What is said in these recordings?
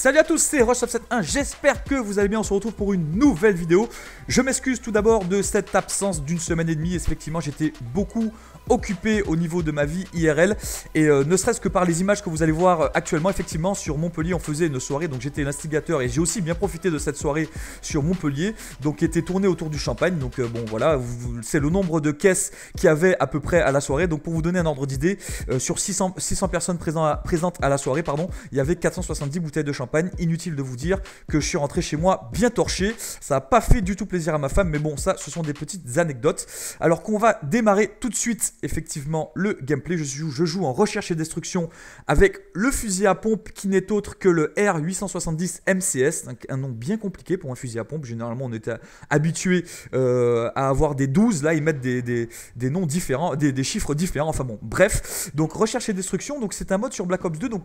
Salut à tous, c'est Rush971, j'espère que vous allez bien, on se retrouve pour une nouvelle vidéo. Je m'excuse tout d'abord de cette absence d'une semaine et demie, effectivement j'étais beaucoup occupé au niveau de ma vie IRL et ne serait-ce que par les images que vous allez voir actuellement, effectivement sur Montpellier on faisait une soirée, donc j'étais l'instigateur et j'ai aussi bien profité de cette soirée sur Montpellier, donc qui était tournée autour du champagne, donc bon voilà, c'est le nombre de caisses qu'il y avait à peu près à la soirée, donc pour vous donner un ordre d'idée, sur 600 personnes présentes à la soirée, pardon, il y avait 470 bouteilles de champagne. Inutile de vous dire que je suis rentré chez moi bien torché, ça n'a pas fait du tout plaisir à ma femme, mais bon ça ce sont des petites anecdotes. Alors qu'on va démarrer tout de suite effectivement le gameplay. Je joue en recherche et destruction avec le fusil à pompe qui n'est autre que le R870 MCS, un nom bien compliqué pour un fusil à pompe. Généralement on était habitué à avoir des 12, là ils mettent des noms différents, des chiffres différents, enfin bon bref. Donc recherche et destruction, donc c'est un mode sur Black Ops 2, donc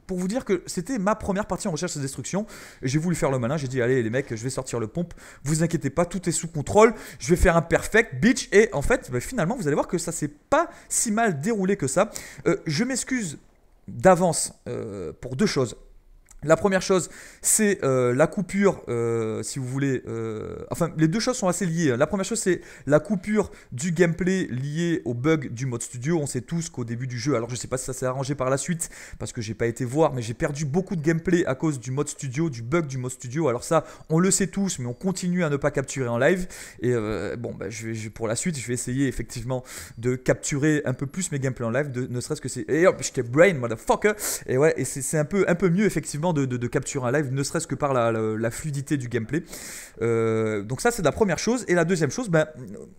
pour vous dire que c'était ma première partie en recherche et destruction. J'ai voulu faire le malin, j'ai dit allez les mecs, je vais sortir le pompe, vous inquiétez pas, tout est sous contrôle, je vais faire un perfect bitch. Et en fait finalement vous allez voir que ça s'est pas si mal déroulé que ça. Je m'excuse d'avance pour deux choses. La première chose, c'est la coupure, si vous voulez, enfin les deux choses sont assez liées. La première chose, c'est la coupure du gameplay liée au bug du mode studio. On sait tous qu'au début du jeu, alors je sais pas si ça s'est arrangé par la suite, parce que j'ai pas été voir, mais j'ai perdu beaucoup de gameplay à cause du mode studio, du bug du mode studio. Alors ça, on le sait tous, mais on continue à ne pas capturer en live. Et bon, bah, pour la suite, je vais essayer effectivement de capturer un peu plus mes gameplays en live, ne serait-ce que c'est... Et hop, j'étais brain, motherfucker. Et ouais, et c'est un peu mieux effectivement de capturer un live, ne serait-ce que par la fluidité du gameplay. Donc ça c'est la première chose. Et la deuxième chose, ben,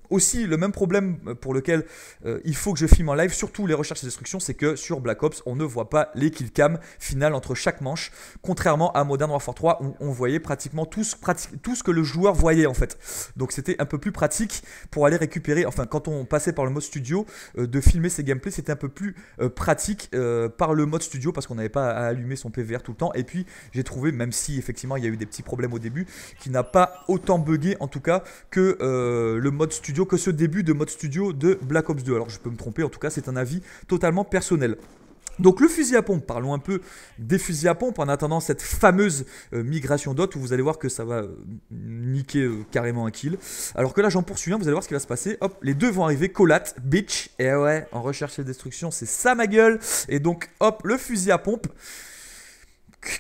aussi le même problème pour lequel il faut que je filme en live, surtout les recherches et destructions, c'est que sur Black Ops on ne voit pas les kill cam finales entre chaque manche, contrairement à Modern Warfare 3 où on voyait pratiquement tout ce que le joueur voyait en fait. Donc c'était un peu plus pratique pour aller récupérer, enfin quand on passait par le mode studio, de filmer ses gameplays c'était un peu plus pratique par le mode studio, parce qu'on n'avait pas à allumer son PVR tout le temps. Et puis j'ai trouvé, même si effectivement il y a eu des petits problèmes au début, qui n'a pas autant bugué en tout cas que le mode studio, que ce début de mode studio de Black Ops 2. Alors je peux me tromper, en tout cas c'est un avis totalement personnel. Donc le fusil à pompe, parlons un peu des fusils à pompe en attendant cette fameuse migration d'hôtes où vous allez voir que ça va niquer carrément un kill. Alors que là j'en poursuis un, vous allez voir ce qui va se passer. Hop, les deux vont arriver, collate, bitch. Et ouais, en recherche et destruction, c'est ça ma gueule. Et donc hop, le fusil à pompe.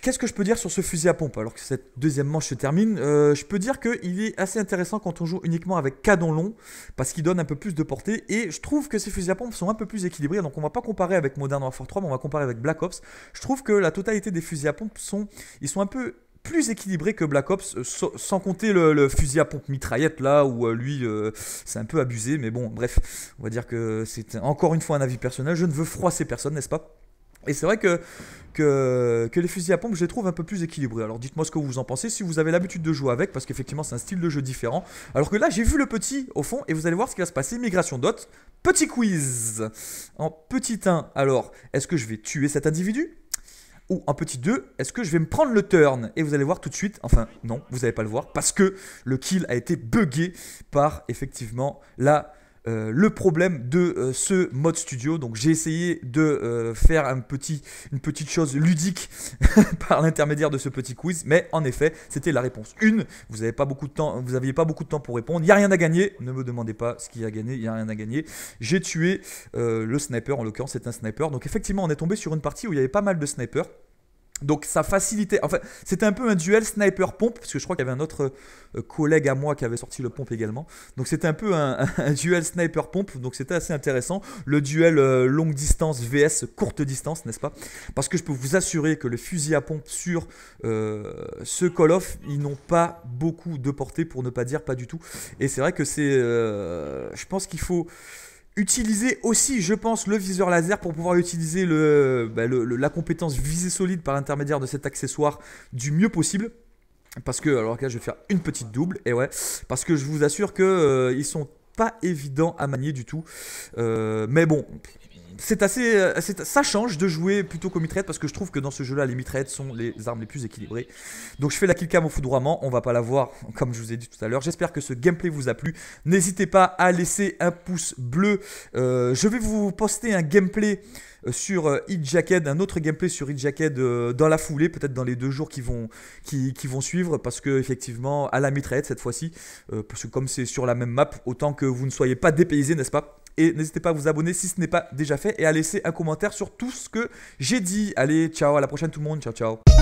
Qu'est-ce que je peux dire sur ce fusil à pompe alors que cette deuxième manche se termine? Je peux dire qu'il est assez intéressant quand on joue uniquement avec canon long, parce qu'il donne un peu plus de portée, et je trouve que ces fusils à pompe sont un peu plus équilibrés. Donc on va pas comparer avec Modern Warfare 3, mais on va comparer avec Black Ops. Je trouve que la totalité des fusils à pompe sont un peu plus équilibré que Black Ops, sans compter le fusil à pompe mitraillette là où lui c'est un peu abusé, mais bon bref, on va dire que c'est encore une fois un avis personnel, je ne veux froisser personne, n'est-ce pas? Et c'est vrai que les fusils à pompe, je les trouve un peu plus équilibrés. Alors dites-moi ce que vous en pensez, si vous avez l'habitude de jouer avec, parce qu'effectivement c'est un style de jeu différent. Alors que là j'ai vu le petit au fond, et vous allez voir ce qui va se passer. Migration d'hôtes, petit quiz. En petit 1, alors est-ce que je vais tuer cet individu? Ou en petit 2, est-ce que je vais me prendre le turn? Et vous allez voir tout de suite, enfin non, vous n'allez pas le voir, parce que le kill a été buggé par effectivement le problème de ce mode studio. Donc j'ai essayé de faire une petite chose ludique par l'intermédiaire de ce petit quiz, mais en effet c'était la réponse 1. Vous n'aviez pas beaucoup de temps pour répondre, il n'y a rien à gagner, ne me demandez pas ce qu'il y a à gagner, il n'y a rien à gagner. J'ai tué le sniper, en l'occurrence c'est un sniper, donc effectivement on est tombé sur une partie où il y avait pas mal de snipers. Donc ça facilitait, enfin c'était un peu un duel sniper-pompe, parce que je crois qu'il y avait un autre collègue à moi qui avait sorti le pompe également. Donc c'était un peu un duel sniper-pompe, donc c'était assez intéressant. Le duel longue distance vs courte distance, n'est-ce pas? Parce que je peux vous assurer que le fusil à pompe sur ce Call of, ils n'ont pas beaucoup de portée, pour ne pas dire pas du tout. Et c'est vrai que je pense qu'il faut utiliser aussi, je pense, le viseur laser pour pouvoir utiliser la compétence visée solide par l'intermédiaire de cet accessoire du mieux possible. Parce que, alors là, je vais faire une petite double, et ouais, parce que je vous assure que ils sont pas évidents à manier du tout. Mais bon, c'est assez, ça change de jouer plutôt qu'au mitraillette parce que je trouve que dans ce jeu-là, les mitraillettes sont les armes les plus équilibrées. Donc je fais la killcam au foudroiement, on va pas la voir comme je vous ai dit tout à l'heure. J'espère que ce gameplay vous a plu. N'hésitez pas à laisser un pouce bleu. Je vais vous poster un gameplay sur Hitjacked, un autre gameplay sur Hitjacked dans la foulée, peut-être dans les 2 jours qui vont suivre, parce que effectivement à la mitraillette cette fois-ci, parce que comme c'est sur la même map, autant que vous ne soyez pas dépaysé, n'est-ce pas? Et n'hésitez pas à vous abonner si ce n'est pas déjà fait et à laisser un commentaire sur tout ce que j'ai dit. Allez, ciao, à la prochaine tout le monde, ciao ciao.